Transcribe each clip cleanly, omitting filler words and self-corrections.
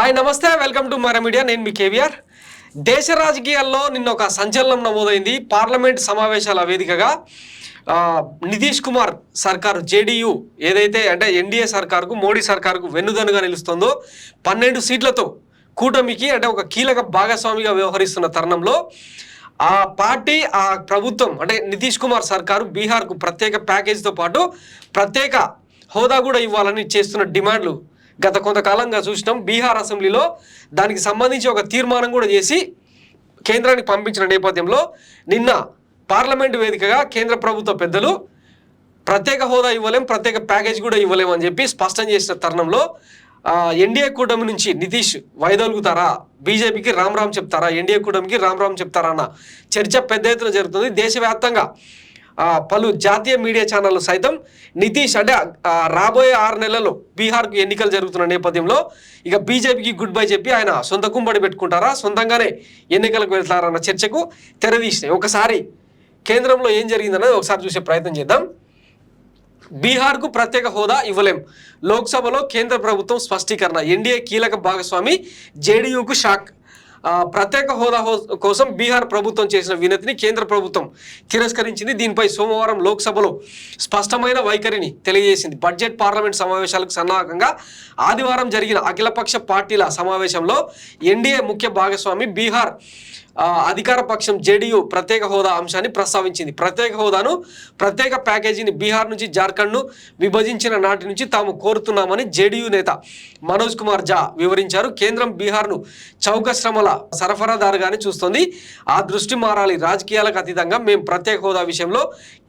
Hi నమస్తే welcome to మర media. నేను మీ కేవీఆర్. దేశ రాజకీయాల్లో నిన్న ఒక సంచలనం నమోదైంది. పార్లమెంట్ సమావేశాల వేదికగా నితీష్ కుమార్ సర్కారు జేడీయూ ఏదైతే అంటే ఎన్డీఏ సర్కారుకు మోడీ సర్కారుకు వెన్నుదన్నుగా నిలుస్తుందో 12 సీట్లతో కూటమికి అంటే ఒక కీలక భాగస్వామిగా వ్యవహరిస్తున్న తరుణంలో ఆ పార్టీ ఆ ప్రభుత్వం అంటే నితీష్ కుమార్ సర్కారు బీహార్కు ప్రత్యేక ప్యాకేజీతో పాటు ప్రత్యేక హోదా కూడా ఇవ్వాలని చేస్తున్న డిమాండ్లు గత కొంతకాలంగా చూసినాం. బీహార్ అసెంబ్లీలో దానికి సంబంధించి ఒక తీర్మానం కూడా చేసి కేంద్రానికి పంపించిన నేపథ్యంలో నిన్న పార్లమెంటు వేదికగా కేంద్ర ప్రభుత్వ పెద్దలు ప్రత్యేక హోదా ఇవ్వలేం, ప్రత్యేక ప్యాకేజ్ కూడా ఇవ్వలేం అని చెప్పి స్పష్టం చేసిన తరుణంలో ఎన్డీఏ కూటమి నుంచి నితీష్ వైదొలుగుతారా, బీజేపీకి రామ్ రామ్ చెప్తారా, ఎన్డీఏ కూటమికి రామ్ రామ్ చెప్తారా అన్న చర్చ పెద్ద ఎత్తున జరుగుతుంది. దేశవ్యాప్తంగా పలు జాతీయ మీడియా ఛానళ్ళు సైతం నితీష్ అంటే రాబోయే 6 నెలల్లో బీహార్కు ఎన్నికలు జరుగుతున్న నేపథ్యంలో ఇక బీజేపీకి గుడ్ బై చెప్పి ఆయన సొంత కుంబడి పెట్టుకుంటారా, సొంతంగానే ఎన్నికలకు వెళ్తారన్న చర్చకు తెరదీసినాయి. ఒకసారి కేంద్రంలో ఏం జరిగిందన్నది ఒకసారి చూసే ప్రయత్నం చేద్దాం. బీహార్కు ప్రత్యేక హోదా ఇవ్వలేం, లోక్సభలో కేంద్ర ప్రభుత్వం స్పష్టీకరణ. ఎన్డీఏ కీలక భాగస్వామి జేడీయూకు షాక్. ప్రత్యేక హోదా కోసం బీహార్ ప్రభుత్వం చేసిన వినతిని కేంద్ర ప్రభుత్వం తిరస్కరించింది. దీనిపై సోమవారం లోక్సభలో స్పష్టమైన వైఖరిని తెలియజేసింది. బడ్జెట్ పార్లమెంట్ సమావేశాలకు సన్నాహకంగా ఆదివారం జరిగిన అఖిలపక్ష పార్టీల సమావేశంలో ఎన్డీఏ ముఖ్య భాగస్వామి బీహార్ అధికార పక్షం జేడీయూ ప్రత్యేక హోదా అంశాన్ని ప్రస్తావించింది. ప్రత్యేక హోదాను ప్రత్యేక ప్యాకేజీని బీహార్ నుంచి జార్ఖండ్ను విభజించిన నాటి నుంచి తాము కోరుతున్నామని జేడీయూ నేత మనోజ్ కుమార్ ఝా వివరించారు. కేంద్రం బీహార్ను చౌకశ్రమల సరఫరాదారుగానే చూస్తోంది. ఆ దృష్టి మారాలి. రాజకీయాలకు అతీతంగా మేము ప్రత్యేక హోదా విషయంలో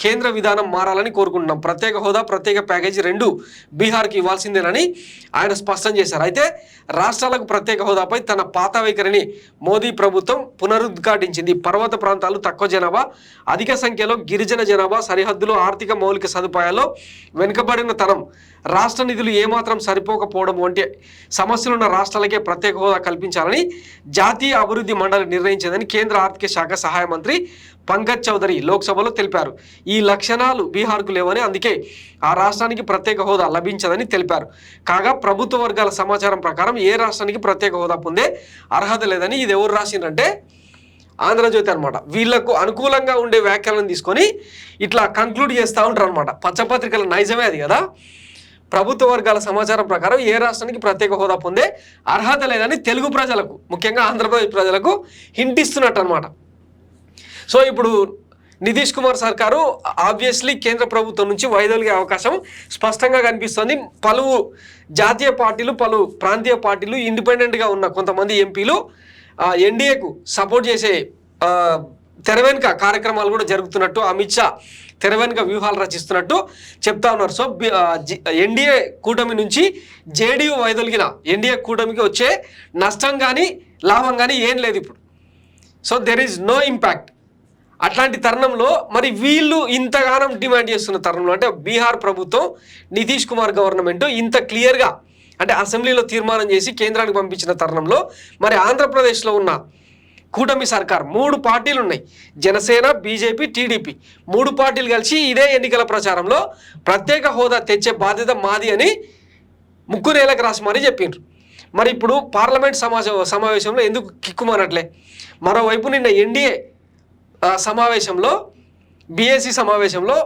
కేంద్ర విధానం మారాలని కోరుకుంటున్నాం. ప్రత్యేక హోదా ప్రత్యేక ప్యాకేజీ రెండు బీహార్కి ఇవ్వాల్సిందేనని ఆయన స్పష్టం చేశారు. అయితే రాష్ట్రాలకు ప్రత్యేక హోదాపై తన పాత వైఖరిని మోదీ ప్రభుత్వం పునరుద్ఘాటించింది. పర్వత ప్రాంతాలు, తక్కువ జనాభా, అధిక సంఖ్యలో గిరిజన జనాభా, సరిహద్దులు, ఆర్థిక మౌలిక సదుపాయాల్లో వెనుకబడిన తనం, రాష్ట్ర నిధులు ఏమాత్రం సరిపోకపోవడం వంటి సమస్యలున్న రాష్ట్రాలకే ప్రత్యేక హోదా కల్పించాలని జాతీయ అభివృద్ధి మండలి నిర్ణయించిందని కేంద్ర ఆర్థిక శాఖ సహాయ మంత్రి పంకజ్ చౌదరి లోక్సభలో తెలిపారు. ఈ లక్షణాలు బీహార్కు లేవని, అందుకే ఆ రాష్ట్రానికి ప్రత్యేక హోదా లభించదని తెలిపారు. కాగా ప్రభుత్వ వర్గాల సమాచారం ప్రకారం ఏ రాష్ట్రానికి ప్రత్యేక హోదా పొందే అర్హత లేదని ఇది ఎవరు రాసిందంటే ఆంధ్రజ్యోతి అనమాట. వీళ్లకు అనుకూలంగా ఉండే వ్యాఖ్యలను తీసుకొని ఇట్లా కంక్లూడ్ చేస్తూ ఉంటారు అనమాట. పచ్చపత్రికల నైజమే అది కదా. ప్రభుత్వ వర్గాల సమాచారం ప్రకారం ఏ రాష్ట్రానికి ప్రత్యేక హోదా పొందే అర్హత లేదని తెలుగు ప్రజలకు, ముఖ్యంగా ఆంధ్రప్రదేశ్ ప్రజలకు హింట్ ఇస్తున్నట్టు అనమాట. సో ఇప్పుడు నితీష్ కుమార్ సర్కారు ఆబ్వియస్లీ కేంద్ర ప్రభుత్వం నుంచి వైదొలిగే అవకాశం స్పష్టంగా కనిపిస్తుంది. పలు జాతీయ పార్టీలు, పలు ప్రాంతీయ పార్టీలు, ఇండిపెండెంట్గా ఉన్న కొంతమంది ఎంపీలు ఎన్డీఏకు సపోర్ట్ చేసే తెర వెనుక కార్యక్రమాలు కూడా జరుగుతున్నట్టు, అమిత్ షా తెర వెనుక వ్యూహాలు రచిస్తున్నట్టు చెప్తా ఉన్నారు. సో ఎన్డీఏ కూటమి నుంచి జేడీయూ వైదొలిగిన ఎన్డీఏ కూటమికి వచ్చే నష్టం కానీ లాభం కానీ ఏం లేదు ఇప్పుడు. So there is no impact. అట్లాంటి తరుణంలో మరి వీళ్ళు ఇంతగానం డిమాండ్ చేస్తున్న తరుణంలో అంటే బీహార్ ప్రభుత్వం, నితీష్ కుమార్ గవర్నమెంట్ ఇంత క్లియర్గా అంటే అసెంబ్లీలో తీర్మానం చేసి కేంద్రానికి పంపించిన తరుణంలో మరి ఆంధ్రప్రదేశ్లో ఉన్న కూటమి సర్కార్ 3 పార్టీలు ఉన్నాయి, జనసేన, బీజేపీ, టీడీపీ, 3 పార్టీలు కలిసి ఇదే ఎన్నికల ప్రచారంలో ప్రత్యేక హోదా తెచ్చే బాధ్యత మాది అని ముక్కునేలకు రాసి మరీ చెప్పిండ్రు. మరి ఇప్పుడు పార్లమెంట్ సమావేశంలో ఎందుకు కిక్కుమనట్లే? మరోవైపు నిన్న ఎన్డీఏ సమావేశంలో, బీఏసీ సమావేశంలో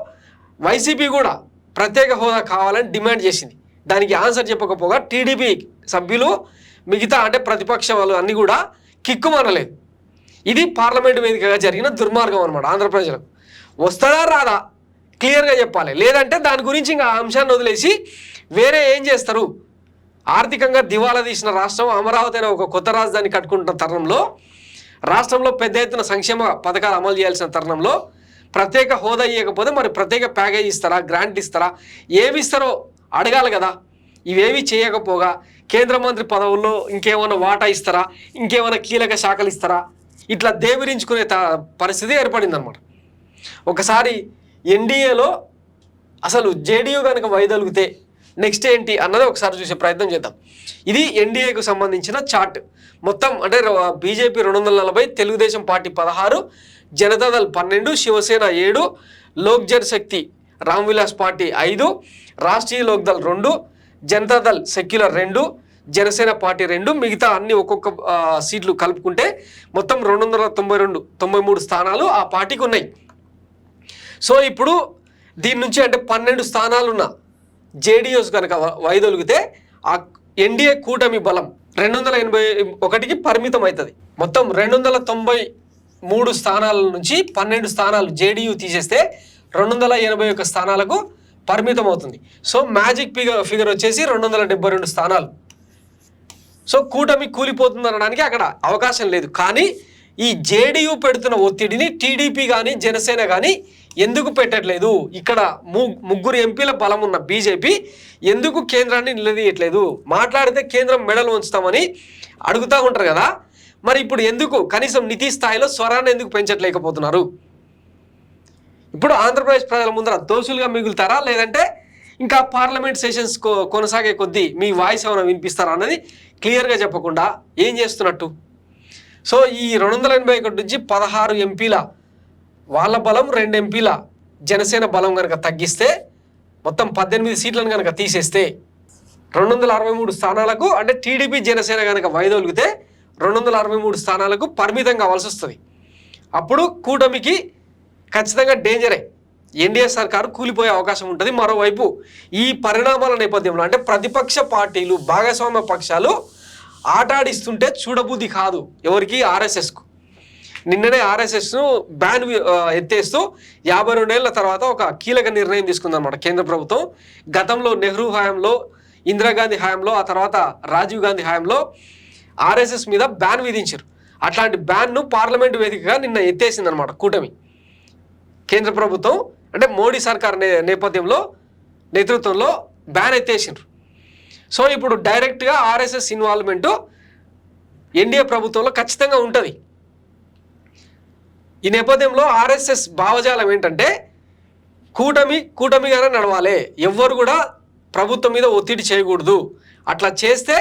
వైసీపీ కూడా ప్రత్యేక హోదా కావాలని డిమాండ్ చేసింది. దానికి ఆన్సర్ చెప్పకపోగా టీడీపీ సభ్యులు, మిగతా అంటే ప్రతిపక్ష వాళ్ళు అన్నీ కూడా కిక్కుమనలేదు. ఇది పార్లమెంటు వేదికగా జరిగిన దుర్మార్గం అనమాట. ఆంధ్రప్రదేశ్లకు వస్తుందా రాదా క్లియర్గా చెప్పాలి. లేదంటే దాని గురించి ఇంకా అంశాన్ని వదిలేసి వేరే ఏం చేస్తారు? ఆర్థికంగా దివాలా తీసిన రాష్ట్రం అమరావతి అనే ఒక కొత్త రాజధాని కట్టుకుంటున్న తరుణంలో, రాష్ట్రంలో పెద్ద ఎత్తున సంక్షేమ పథకాలు అమలు చేయాల్సిన తరుణంలో ప్రత్యేక హోదా ఇవ్వకపోతే మరి ప్రత్యేక ప్యాకేజ్ ఇస్తారా, గ్రాంట్ ఇస్తారా, ఏమి ఇస్తారో అడగాలి కదా. ఇవేవి చేయకపోగా కేంద్ర మంత్రి పదవుల్లో ఇంకేమైనా వాటా ఇస్తారా, ఇంకేమైనా కీలక శాఖలు ఇస్తారా, ఇట్లా దేవిరించుకునే పరిస్థితి ఏర్పడిందనమాట. ఒకసారి ఎన్డీఏలో అసలు జేడీయూ కనుక వైదొలిగితే నెక్స్ట్ ఏంటి అన్నది ఒకసారి చూసే ప్రయత్నం చేద్దాం. ఇది ఎన్డీఏకు సంబంధించిన చార్ట్. మొత్తం అంటే BJP 240, Telugu Desam party 16, Janata Dal 12, Shiv Sena 7, Lok Janshakti Ram Vilas party 5, Rashtriya Lok Dal 2, Janata Dal secular 2, Janasena party 2, మిగతా అన్ని ఒక్కొక్క సీట్లు కలుపుకుంటే మొత్తం 292 స్థానాలు ఆ పార్టీకి ఉన్నాయి. సో ఇప్పుడు దీని నుంచి అంటే 12 స్థానాలున్న జేడీఎస్ కనుక వైదొలిగితే ఆ ఎన్డీఏ కూటమి బలం 281కి పరిమితం అవుతుంది. మొత్తం 293 స్థానాల నుంచి 12 స్థానాలు జేడీయూ తీసేస్తే 281 స్థానాలకు పరిమితం అవుతుంది. సో మ్యాజిక్ ఫిగర్ వచ్చేసి 272 స్థానాలు. సో కూటమి కూలిపోతుంది అనడానికి అక్కడ అవకాశం లేదు. కానీ ఈ జేడీయూ పెడుతున్న ఒత్తిడిని టీడీపీ కానీ జనసేన కానీ ఎందుకు పెట్టట్లేదు? ఇక్కడ ముగ్గురు ఎంపీల బలం ఉన్న బీజేపీ ఎందుకు కేంద్రాన్ని నిలదీయట్లేదు? మాట్లాడితే కేంద్రం మెడలు ఉంచుతామని అడుగుతూ ఉంటారు కదా, మరి ఇప్పుడు ఎందుకు కనీసం నితీ స్థాయిలో స్వరాన్ని ఎందుకు పెంచట్లేకపోతున్నారు? ఇప్పుడు ఆంధ్రప్రదేశ్ ప్రజల ముందర దోషులుగా మిగులుతారా, లేదంటే ఇంకా పార్లమెంట్ సెషన్స్ కొనసాగే కొద్దీ మీ వాయిస్ ఏమైనా వినిపిస్తారా అన్నది క్లియర్గా చెప్పకుండా ఏం చేస్తున్నట్టు? సో ఈ 281 నుంచి 16 ఎంపీల వాళ్ళ బలం, 2 ఎంపీల జనసేన బలం కనుక తగ్గిస్తే మొత్తం 18 సీట్లను కనుక తీసేస్తే 263 స్థానాలకు అంటే టీడీపీ జనసేన కనుక వైదొలిగితే 263 స్థానాలకు పరిమితం కావాల్సి వస్తుంది. అప్పుడు కూటమికి ఖచ్చితంగా డేంజరే, ఎన్డీఏ సర్కారు కూలిపోయే అవకాశం ఉంటుంది. మరోవైపు ఈ పరిణామాల నేపథ్యంలో అంటే ప్రతిపక్ష పార్టీలు భాగస్వామ్య పక్షాలు ఆటాడిస్తుంటే చూడబుద్ధి కాదు ఎవరికి, ఆర్ఎస్ఎస్కు. నిన్ననే ఆర్ఎస్ఎస్ను బ్యాన్ ఎత్తేస్తూ 52 ఏళ్ల తర్వాత ఒక కీలక నిర్ణయం తీసుకుందన్నమాట కేంద్ర ప్రభుత్వం. గతంలో నెహ్రూ హయాంలో, ఇందిరాగాంధీ హయాంలో, ఆ తర్వాత రాజీవ్ గాంధీ హయాంలో ఆర్ఎస్ఎస్ మీద బ్యాన్ విధించారు. అట్లాంటి బ్యాన్ను పార్లమెంటు వేదికగా నిన్న ఎత్తేసిందనమాట కూటమి కేంద్ర ప్రభుత్వం. అంటే మోడీ సర్కార్ నేతృత్వంలో బ్యాన్ ఎత్తేసిండ్రు. సో ఇప్పుడు డైరెక్ట్గా ఆర్ఎస్ఎస్ ఇన్వాల్వ్మెంటు ఎన్డీఏ ప్రభుత్వంలో ఖచ్చితంగా ఉంటుంది. ఈ నేపథ్యంలో ఆర్ఎస్ఎస్ భావజాలం ఏంటంటే కూటమిగానే నడవాలి, ఎవ్వరు కూడా ప్రభుత్వం మీద ఒత్తిడి చేయకూడదు. అట్లా చేస్తే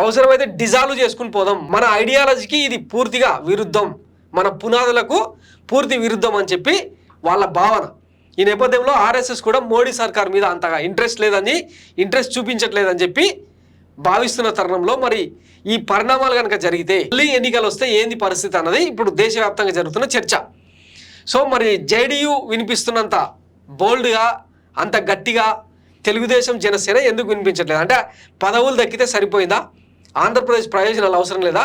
అవసరమైతే డిజాల్వ్ చేసుకుని పోదాం, మన ఐడియాలజీకి ఇది పూర్తిగా విరుద్ధం, మన పునాదులకు పూర్తి విరుద్ధం అని చెప్పి వాళ్ళ భావన. ఈ నేపథ్యంలో ఆర్ఎస్ఎస్ కూడా మోడీ సర్కార్ మీద అంతగా ఇంట్రెస్ట్ చూపించట్లేదని చెప్పి భావిస్తున్న తరుణంలో మరి ఈ పరిణామాలు కనుక జరిగితే మళ్ళీ ఎన్నికలు వస్తే ఏంది పరిస్థితి అన్నది ఇప్పుడు దేశవ్యాప్తంగా జరుగుతున్న చర్చ. సో మరి జేడీయూ వినిపిస్తున్నంత బోల్డ్గా, అంత గట్టిగా తెలుగుదేశం జనసేన ఎందుకు వినిపించట్లేదు? అంటే పదవులు దక్కితే సరిపోయిందా? ఆంధ్రప్రదేశ్ ప్రయోజనాలు అవసరం లేదా?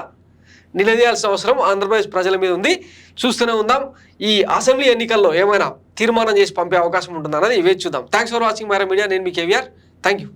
నిలదీయాల్సిన అవసరం ఆంధ్రప్రదేశ్ ప్రజల మీద ఉంది. చూస్తూనే ఉందాం, ఈ అసెంబ్లీ ఎన్నికల్లో ఏమైనా తీర్మానం చేసి పంపే అవకాశం ఉంటుందన్నది వేచి చూద్దాం. Thanks for watching Myra media. నేను మీ కేవీఆర్. Thank you.